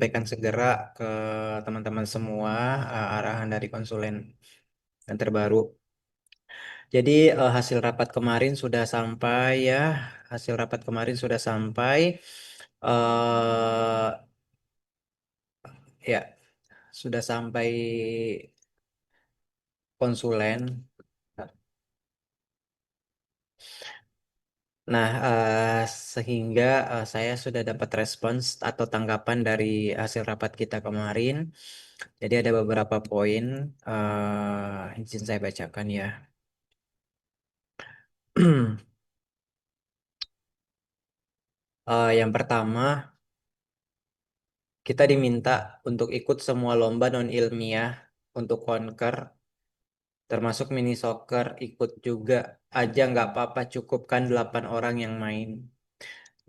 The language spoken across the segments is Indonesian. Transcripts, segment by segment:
sampaikan segera ke teman-teman semua arahan dari konsulen yang terbaru. Jadi hasil rapat kemarin sudah sampai ya, hasil rapat kemarin sudah sampai. eh Ya, sudah sampai konsulen. Nah, sehingga saya sudah dapat respons atau tanggapan dari hasil rapat kita kemarin. Jadi ada beberapa poin, izin saya bacakan ya. Yang pertama, kita diminta untuk ikut semua lomba non-ilmiah untuk konker, termasuk mini soccer, ikut juga aja nggak apa-apa, cukupkan 8 orang yang main.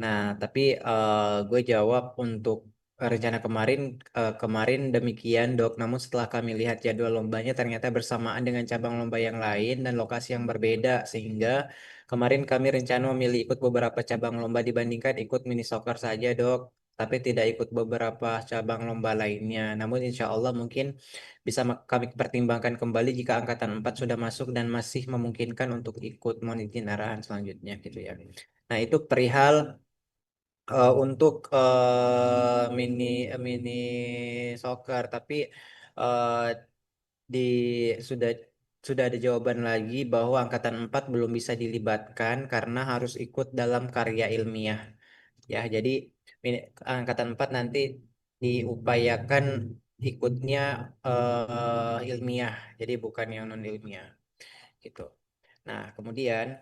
Nah, tapi gue jawab untuk rencana kemarin demikian dok. Namun setelah kami lihat jadwal lombanya ternyata bersamaan dengan cabang lomba yang lain dan lokasi yang berbeda, sehingga kemarin kami rencana memilih ikut beberapa cabang lomba dibandingkan ikut mini soccer saja dok. Tapi tidak ikut beberapa cabang lomba lainnya. Namun insya Allah mungkin bisa kami pertimbangkan kembali jika angkatan 4 sudah masuk dan masih memungkinkan untuk ikut. Mohon izin arahan selanjutnya gitu ya. Nah, itu perihal untuk mini mini soccer, tapi eh, di sudah sudah ada jawaban lagi bahwa angkatan 4 belum bisa dilibatkan karena harus ikut dalam karya ilmiah. Ya, jadi angkatan 4 nanti diupayakan ikutnya ilmiah, jadi bukan yang non ilmiah gitu. Nah, kemudian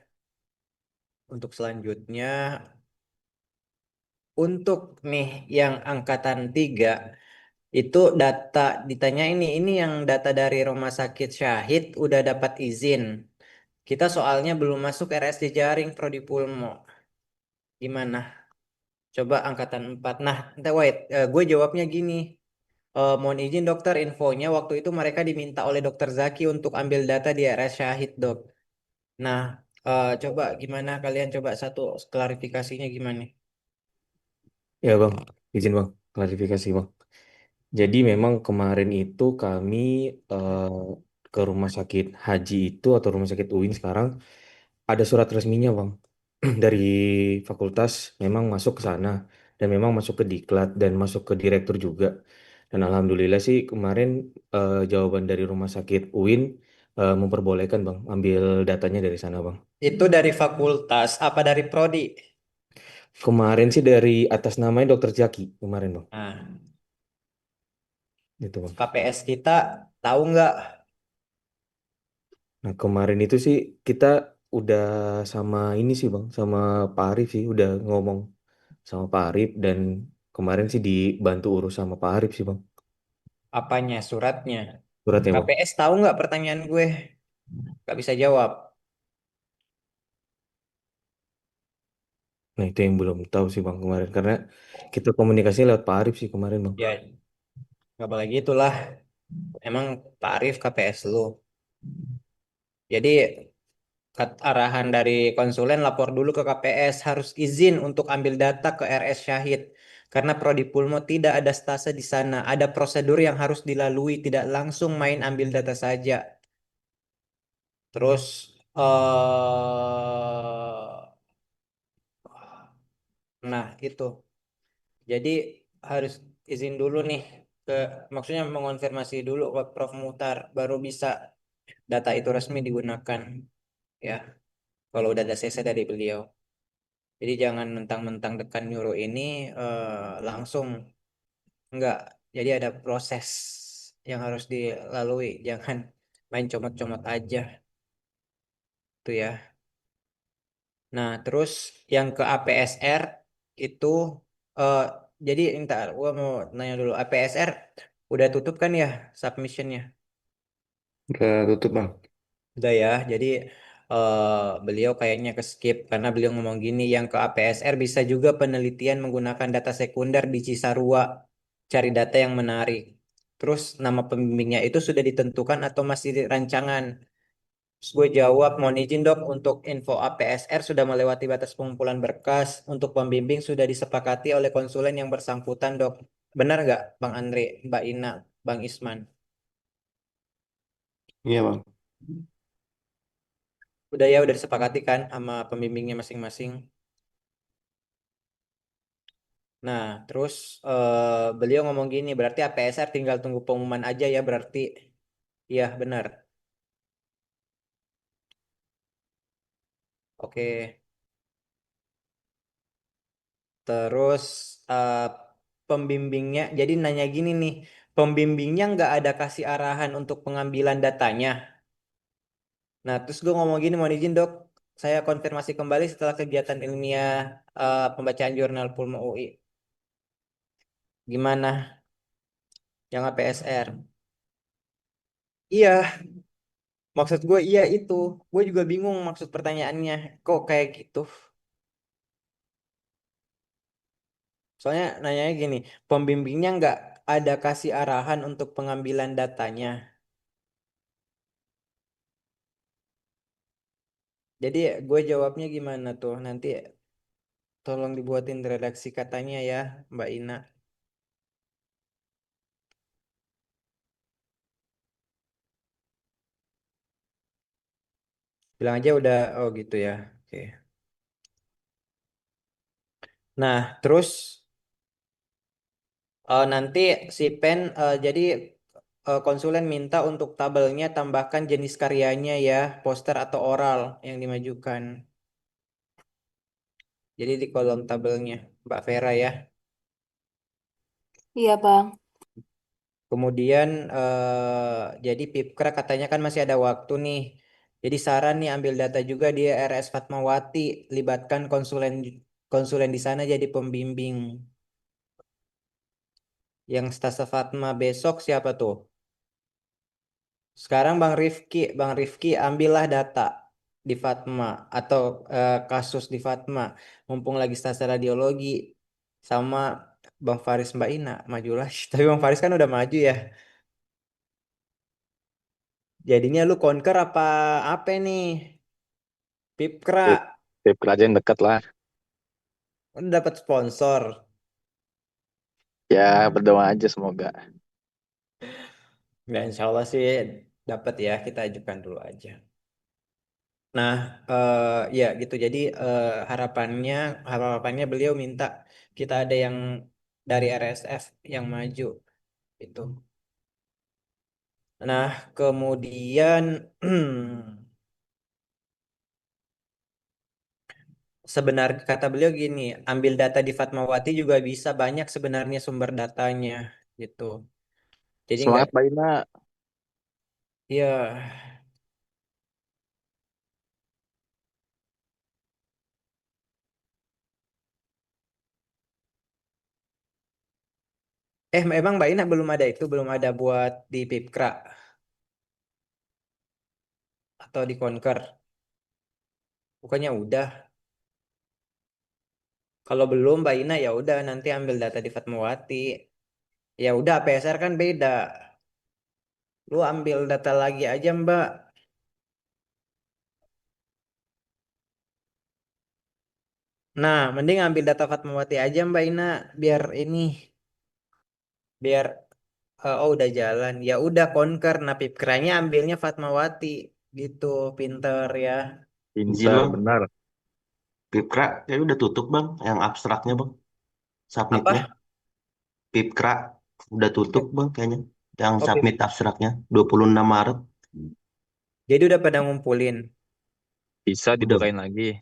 untuk selanjutnya untuk nih yang angkatan 3 itu data ditanya ini yang data dari Rumah Sakit Syahid udah dapat izin. Kita soalnya belum masuk RSJ Jaring Prodi Pulmo. Gimana? Coba angkatan 4. Nah, wait, gue jawabnya gini. Mohon izin dokter, infonya waktu itu mereka diminta oleh dokter Zaki untuk ambil data di RS Syahid, dok. Nah, coba gimana kalian coba satu klarifikasinya gimana? Ya bang, izin bang, klarifikasi bang. Jadi memang kemarin itu kami eh, ke rumah sakit haji itu atau rumah sakit UIN sekarang ada surat resminya bang dari fakultas memang masuk ke sana dan memang masuk ke diklat dan masuk ke direktur juga. Dan alhamdulillah sih kemarin jawaban dari rumah sakit UIN memperbolehkan bang ambil datanya dari sana bang. Itu dari fakultas apa dari prodi? Kemarin sih dari atas namanya Dokter Jaki kemarin bang. Nah, Gitu bang. KPS kita tahu nggak? Nah, kemarin itu sih kita udah sama ini sih Bang, sama Pak Arif sih, udah ngomong sama Pak Arif dan kemarin sih dibantu urus sama Pak Arif sih Bang. Apanya suratnya? Suratnya Bang. KPS tahu nggak pertanyaan gue? Nggak bisa jawab. Nah, itu yang belum tahu sih Bang kemarin karena kita komunikasi lewat Pak Arif sih kemarin Bang. Ya, nggak boleh gitulah. Emang Pak Arief KPS lu. Jadi arahan dari konsulen lapor dulu ke KPS harus izin untuk ambil data ke RS Syahid. Karena Prodi Pulmo tidak ada stase di sana. Ada prosedur yang harus dilalui, tidak langsung main ambil data saja. Terus nah itu. Jadi harus izin dulu nih ke maksudnya mengonfirmasi dulu ke Prof Muhtar baru bisa data itu resmi digunakan ya. Kalau udah ada CC dari beliau. Jadi jangan mentang-mentang dekan nyuruh ini langsung enggak. Jadi ada proses yang harus dilalui. Jangan main comot-comot aja tuh ya. Nah, terus yang ke APSR itu eh jadi ntar gua mau nanya dulu APSR udah tutup kan ya submissionnya? Udah tutup Bang. Udah ya. Jadi beliau kayaknya ke skip karena beliau ngomong gini yang ke APSR bisa juga penelitian menggunakan data sekunder di Cisarua cari data yang menarik. Terus nama pembimbingnya itu sudah ditentukan atau masih di rancangan? Terus gue jawab, mohon izin dok, untuk info APSR sudah melewati batas pengumpulan berkas. Untuk pembimbing sudah disepakati oleh konsulen yang bersangkutan dok. Benar nggak, Bang Andre, Mbak Ina, Bang Isman? Iya bang. Udah ya, udah disepakati kan sama pembimbingnya masing-masing. Nah, terus beliau ngomong gini, berarti APSR tinggal tunggu pengumuman aja ya berarti. Iya, benar. Oke. Terus eh, pembimbingnya, jadi nanya gini nih, pembimbingnya nggak ada kasih arahan untuk pengambilan datanya. Nah, terus gue ngomong gini, mohon izin dok, saya konfirmasi kembali setelah kegiatan ilmiah pembacaan jurnal Pulma UI. Gimana yang APSR? Iya, maksud gue iya itu. Gue juga bingung maksud pertanyaannya. Kok kayak gitu? Soalnya nanyanya gini, pembimbingnya nggak ada kasih arahan untuk pengambilan datanya. Jadi gue jawabnya gimana tuh? Nanti tolong dibuatin redaksi katanya ya, Mbak Ina. Bilang aja udah, oh gitu ya. Oke. Nah, terus nanti si pen jadi konsulen minta untuk tabelnya tambahkan jenis karyanya ya, poster atau oral yang dimajukan. Jadi di kolom tabelnya, Mbak Vera ya. Iya, Bang. Kemudian jadi Pipkra katanya kan masih ada waktu nih. Jadi saran nih ambil data juga di RS Fatmawati, libatkan konsulen konsulen di sana jadi pembimbing. Yang Stasa Fatma besok siapa tuh? Sekarang Bang Rifki ambillah data di Fatma atau kasus di Fatma. Mumpung lagi Stasa radiologi sama Bang Faris Mbak Ina maju lagi. Tapi Bang Faris kan udah maju ya. Jadinya lu konker apa nih? Pipkra Tip, tip kerja yang dekat lah. udah dapat sponsor. Ya berdoa aja semoga. Ya insya Allah sih dapat ya, kita ajukan dulu aja. Nah, ya gitu. Jadi harapannya harapannya beliau minta kita ada yang dari RSF yang maju itu. Nah, kemudian sebenarnya kata beliau gini, ambil data di Fatmawati juga bisa banyak sebenarnya sumber datanya gitu. Jadi nggak, Semangat Mbak Ina. ya. Emang Mbak Ina belum ada itu, belum ada buat di Pipkra atau di Konker. Bukannya udah. Kalau belum Mbak Ina ya udah nanti ambil data di Fatmawati. Ya udah PSR kan beda. Lu ambil data lagi aja Mbak. Nah, mending ambil data Fatmawati aja Mbak Ina biar ini biar oh udah jalan. Ya udah Konker. Nah Pipkranya ambilnya Fatmawati gitu. Pinter ya. Izin Pintar, bang, benar. Pipkra kayak udah tutup bang, yang abstraknya bang, submitnya. Apa? Pipkra udah tutup bang kayaknya, yang Oh, submit abstraknya 26 Maret. jadi udah pada ngumpulin. Bisa Udah, dibukain lagi.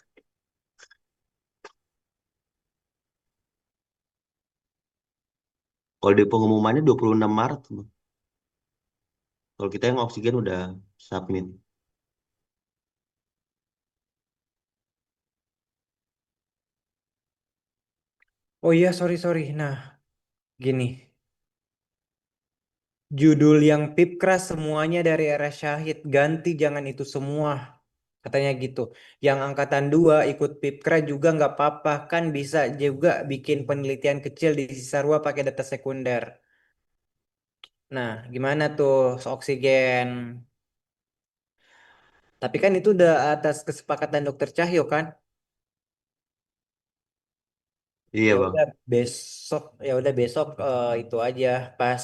kalau di pengumumannya 26 Maret bang. Kalau kita yang oksigen udah submit. Oh iya, sorry sorry. Nah, gini. Judul yang Pipkras semuanya dari era Syahid. Ganti jangan itu semua. Katanya gitu. Yang angkatan 2 ikut Pipkra juga nggak apa-apa. Kan bisa juga bikin penelitian kecil di Cisarua pakai data sekunder. Nah, gimana tuh oksigen? Tapi kan itu udah atas kesepakatan Dokter Cahyo kan? Iya Ya bang. udah besok, ya udah besok itu aja pas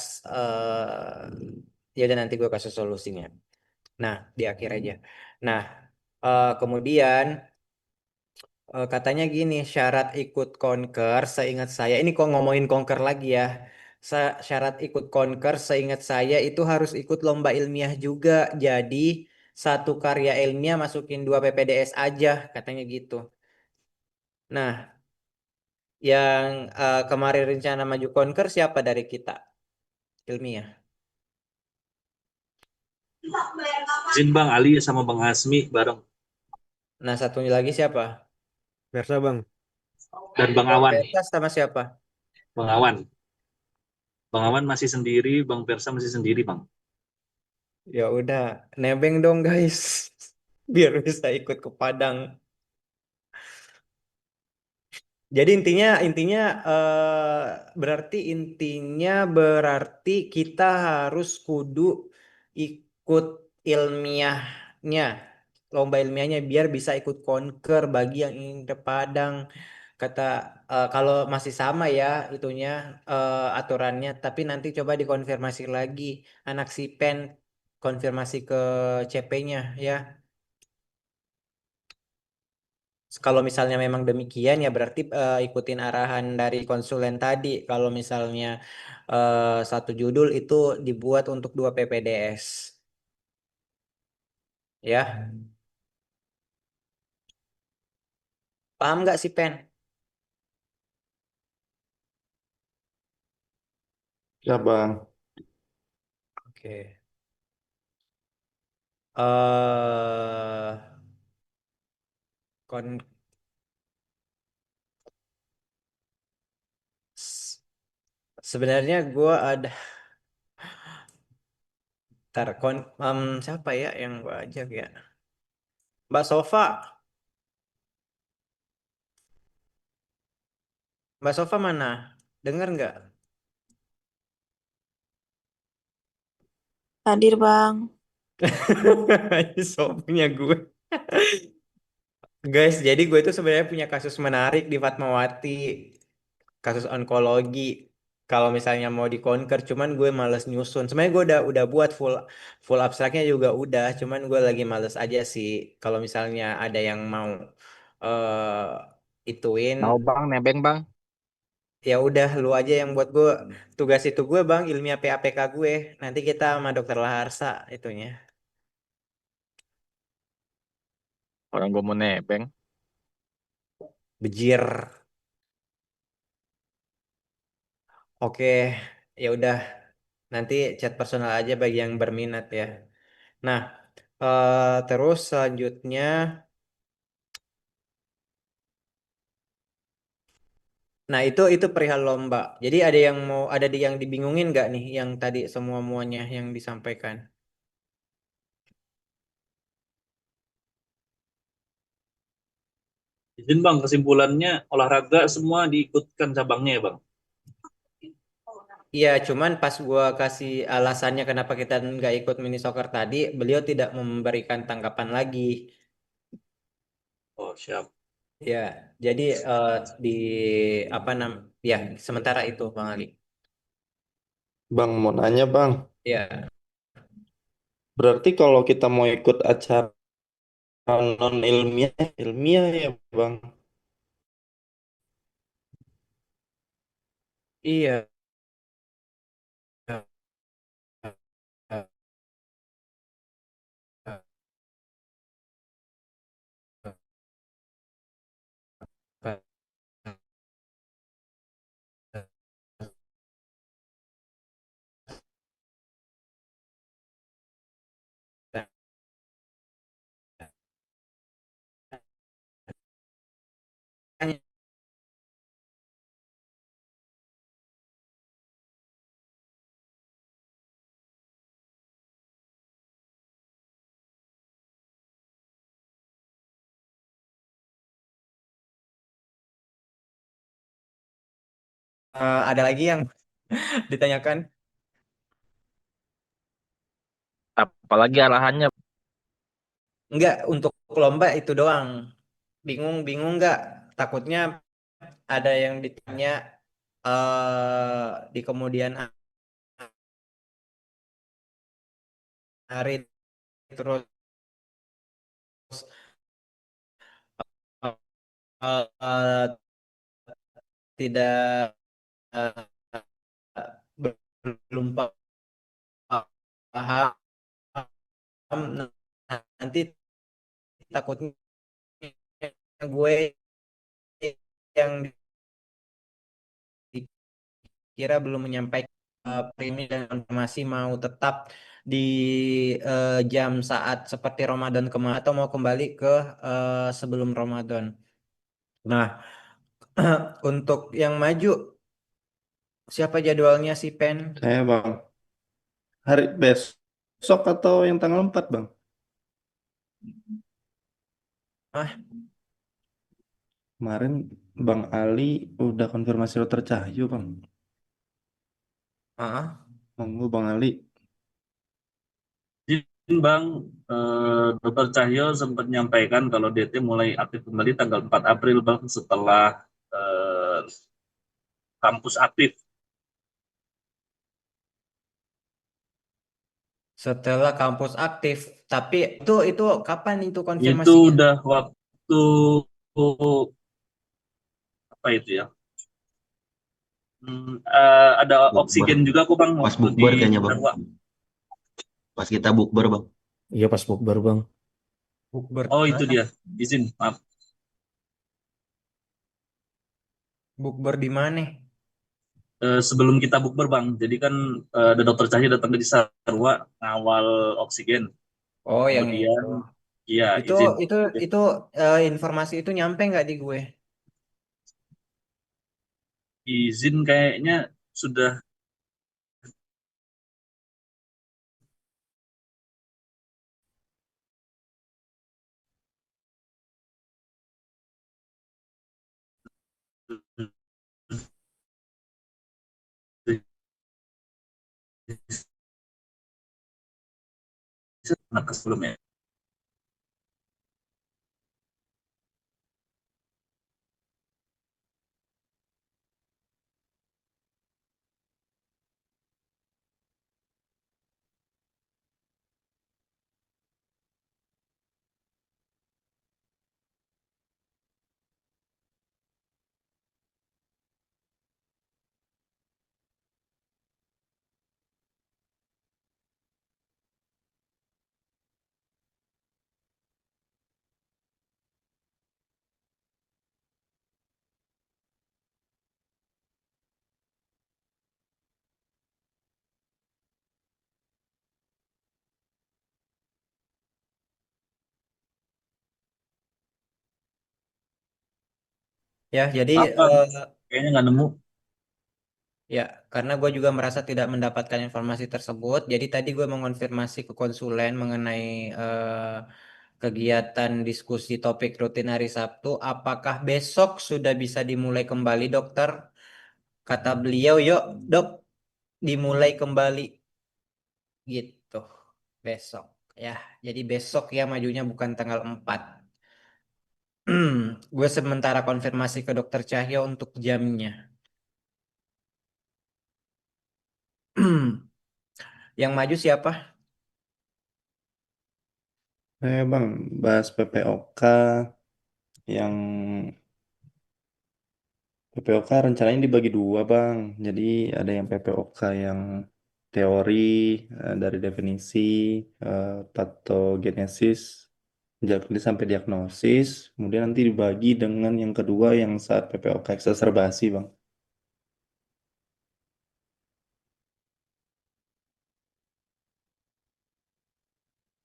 ya udah nanti gue kasih solusinya. Nah, di akhir aja. Nah, kemudian katanya gini, syarat ikut konker, seingat saya, ini kok ngomongin konker lagi ya. Syarat ikut konker, seingat saya itu harus ikut lomba ilmiah juga. Jadi satu karya ilmiah masukin 2 PPDS aja, katanya gitu. Nah, yang kemarin rencana maju konker siapa dari kita ilmiah? Izin Bang Ali sama Bang Hasmi bareng Nah, satunya lagi siapa? Versa bang. dan Bang Bang Awan. Petas sama siapa? Bang Awan. Bang Awan masih sendiri, Bang Persa masih sendiri, Bang. Ya udah, nebeng dong guys, biar bisa ikut ke Padang. Jadi intinya berarti kita harus kudu ikut ilmiahnya, lomba ilmiahnya biar bisa ikut konker bagi yang ingin ke Padang. Kata kalau masih sama ya itunya aturannya, tapi nanti coba dikonfirmasi lagi anak Sipen, konfirmasi ke CP-nya ya. Kalau misalnya memang demikian ya berarti ikutin arahan dari konsulen tadi. Kalau misalnya satu judul itu dibuat untuk 2 PPDS. Ya, paham nggak sih Pen? Ya bang. Oke. eh kon s- sebenarnya gue ada siapa ya yang gue ajak ya? Mbak Sofa, Mbak Sofa mana? Dengar nggak? Hadir Bang. Ini sopunya gue. Guys, jadi gue itu sebenarnya punya kasus menarik di Fatmawati, kasus onkologi. Kalau misalnya mau dikonker, cuman gue males nyusun. Sebenarnya gue udah buat full full abstraknya juga udah, cuman gue lagi males aja sih. Kalau misalnya ada yang mau ituin, Mau bang, nebeng bang. ya udah lu aja yang buat gue tugas itu gue bang, ilmiah PAPK gue. Nanti kita sama dokter Laharsa itunya. Orang gue mau nebeng. Bejir. Oke, ya udah. Nanti chat personal aja bagi yang berminat ya. Nah, terus selanjutnya, nah itu perihal lomba. Jadi ada yang dibingungin nggak nih yang tadi semua muanya yang disampaikan? Izin Bang, kesimpulannya olahraga semua diikutkan cabangnya ya Bang. Iya, cuman pas gua kasih alasannya kenapa kita nggak ikut mini soccer tadi, beliau tidak memberikan tanggapan lagi. Oh siap. Ya, jadi di apa ya sementara itu Bang Ali. Bang mau nanya bang. Ya, Berarti kalau kita mau ikut acara non ilmiah, ilmiah ya bang. iya. Ada lagi yang ditanyakan? Apalagi arahannya. Enggak, untuk lomba itu doang. Bingung nggak? Takutnya ada yang ditanya di kemudian hari, terus eh, eh, tidak eh, belum paham. Nah, nanti takutnya gue yang dikira belum menyampaikan ini dan informasi mau tetap di jam saat seperti Ramadan kemarin atau mau kembali ke sebelum Ramadan. Nah, untuk yang maju siapa jadwalnya si Pen? Saya bang, hari besok atau yang tanggal 4 bang? Ah, Kemarin Bang Ali udah konfirmasi dokter Cahyo bang. ah, Monggo Bang Ali. Izin Bang, Dr. Cahyo sempat menyampaikan kalau DT mulai aktif kembali tanggal 4 April Bang setelah eh, kampus aktif. setelah kampus aktif. Tapi itu kapan itu Itu konfirmasinya? udah waktu apa itu ya? Ada Bukber. oksigen juga kok Bang Pas waktu di bukber kayaknya bang. Sarwa. Pas kita bukber bang. Iya pas bukber bang. Bukber Oh itu mana? dia. Izin, maaf. Bukber di mana? Sebelum kita bukber Bang, jadi kan ada dokter Cahyo datang ke di Sarwa ngawal oksigen. Oh, yang itu. Kemudian, iya Itu izin. itu itu informasi itu nyampe nggak di gue? Izin kayaknya sudah sebelumnya. Ya, jadi Maaf Bang, kayaknya nggak nemu. ya, karena gue juga merasa tidak mendapatkan informasi tersebut. Jadi tadi gue mengonfirmasi ke konsulen mengenai kegiatan diskusi topik rutin hari Sabtu. Apakah besok sudah bisa dimulai kembali, dokter? Kata beliau, yuk, dok, dimulai kembali gitu. Besok. Ya, jadi besok ya majunya bukan tanggal 4. Gue sementara konfirmasi ke dokter Cahyo untuk jamnya. Yang maju siapa? Bang, bahas PPOK yang PPOK rencananya dibagi dua bang. Jadi ada yang PPOK yang teori dari definisi, patogenesis, jadi sampai diagnosis. Kemudian nanti dibagi dengan yang kedua yang saat PPOK eksaserbasi bang.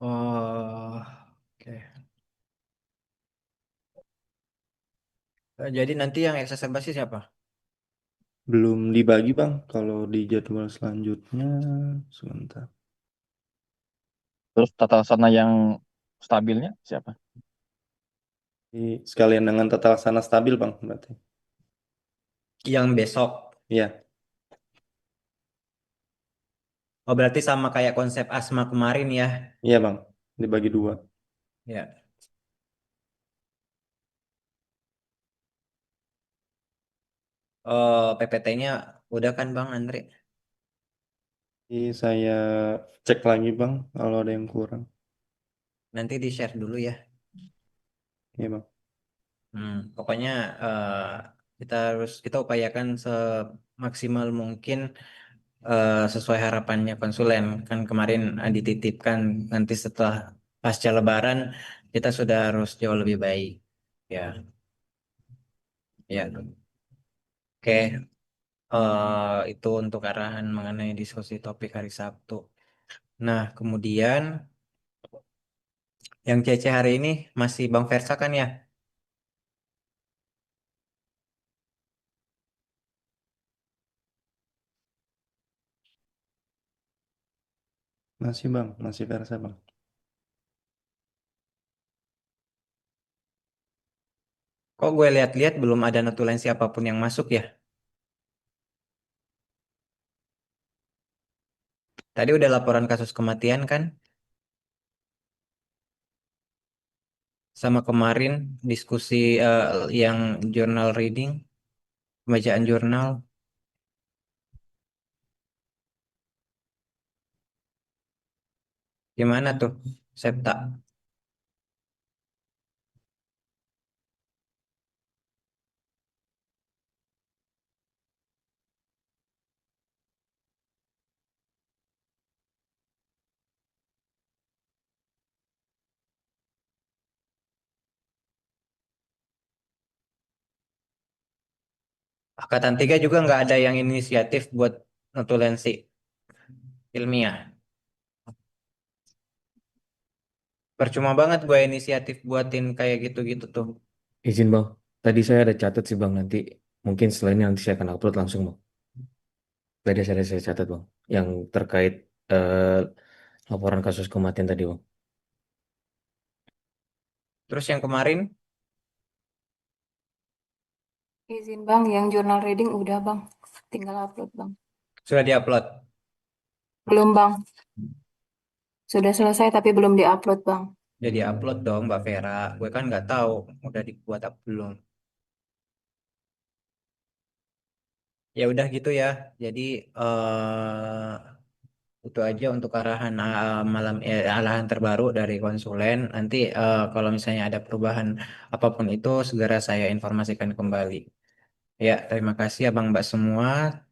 Oh, oke. Jadi nanti yang eksaserbasi siapa? Belum dibagi bang. Kalau di jadwal selanjutnya sebentar. Terus tata laksana yang stabilnya siapa? Sekalian dengan tata laksana stabil bang berarti. Yang besok. Iya, Oh, berarti sama kayak konsep asma kemarin ya. iya bang. Dibagi dua. Ya. PPT-nya udah kan Bang Andre? Jadi saya cek lagi Bang kalau ada yang kurang. Nanti di-share dulu ya. Iya Bang. Pokoknya kita upayakan semaksimal mungkin sesuai harapannya konsulen. Kan kemarin dititipkan nanti setelah pasca Lebaran kita sudah harus jauh lebih baik. Ya, ya. Oke, itu untuk arahan mengenai diskusi topik hari Sabtu. Nah, kemudian yang CC hari ini masih Bang Versa kan ya? Masih Bang, masih Versa Bang. Kok gue lihat-lihat belum ada notulensi apapun yang masuk ya? Tadi udah laporan kasus kematian kan? Sama kemarin diskusi yang journal reading, pembacaan jurnal. Gimana tuh, Septa? Angkatan 3 juga nggak ada yang inisiatif buat notulensi ilmiah. Percuma banget gue inisiatif buatin kayak gitu-gitu tuh. Izin Bang, tadi saya ada catat sih Bang, nanti mungkin selain ini nanti saya akan upload langsung Bang. Tadi saya catat Bang, yang terkait laporan kasus kematian tadi Bang. Terus yang kemarin Izin Bang, yang jurnal reading udah Bang. Tinggal upload Bang. sudah diupload. Belum Bang. Sudah selesai tapi belum diupload Bang. Jadi upload dong Mbak Vera. Gue kan nggak tahu udah dibuat apa belum. Ya udah gitu ya. Jadi itu aja untuk arahan arahan terbaru dari konsulen. Nanti kalau misalnya ada perubahan apapun itu segera saya informasikan kembali. Ya, terima kasih Abang Mbak semua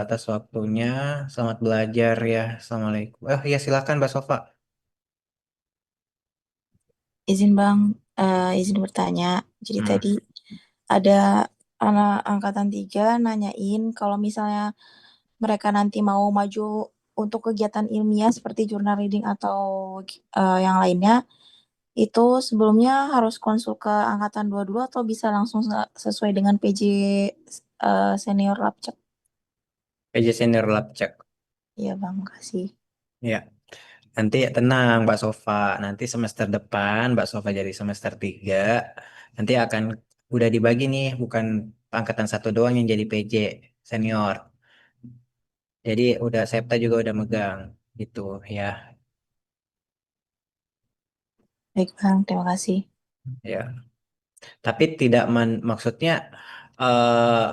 atas waktunya. Selamat belajar ya. Assalamualaikum. Ya silakan Mbak Sofa. Izin Bang, izin bertanya. Jadi Hmm. tadi ada anak angkatan 3 nanyain kalau misalnya mereka nanti mau maju untuk kegiatan ilmiah seperti journal reading atau yang lainnya, itu sebelumnya harus konsul ke angkatan 2 dulu atau bisa langsung sesuai dengan PJ senior Labcek? PJ Senior Lab Check. Iya Bang, kasih. Ya, nanti tenang Mbak Sofa. Nanti semester depan Mbak Sofa jadi semester 3. Nanti akan udah dibagi nih, bukan angkatan satu doang yang jadi PJ Senior. Jadi udah Septa juga udah megang gitu ya. Baik Bang, terima kasih. Ya. Tapi tidak maksudnya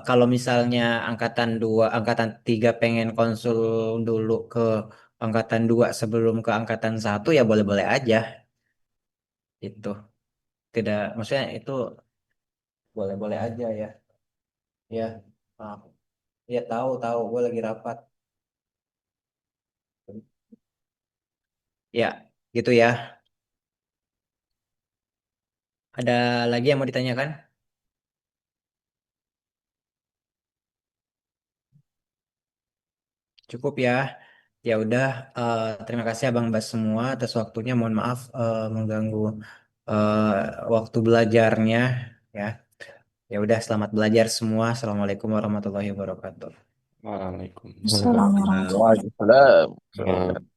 kalau misalnya angkatan 2, angkatan 3 pengen konsul dulu ke angkatan 2 sebelum ke angkatan satu ya boleh-boleh aja. Itu tidak maksudnya itu boleh-boleh aja ya. Ya. Maaf. Ya tahu tahu gue lagi rapat. Ya, gitu ya. Ada lagi yang mau ditanyakan? Cukup ya. Ya udah, terima kasih Abang Bas semua atas waktunya. Mohon maaf mengganggu waktu belajarnya ya. Ya udah, selamat belajar semua. Assalamualaikum warahmatullahi wabarakatuh. Waalaikumsalam. Assalamualaikum warahmatullahi wabarakatuh. Waalaikumsalam. Ya,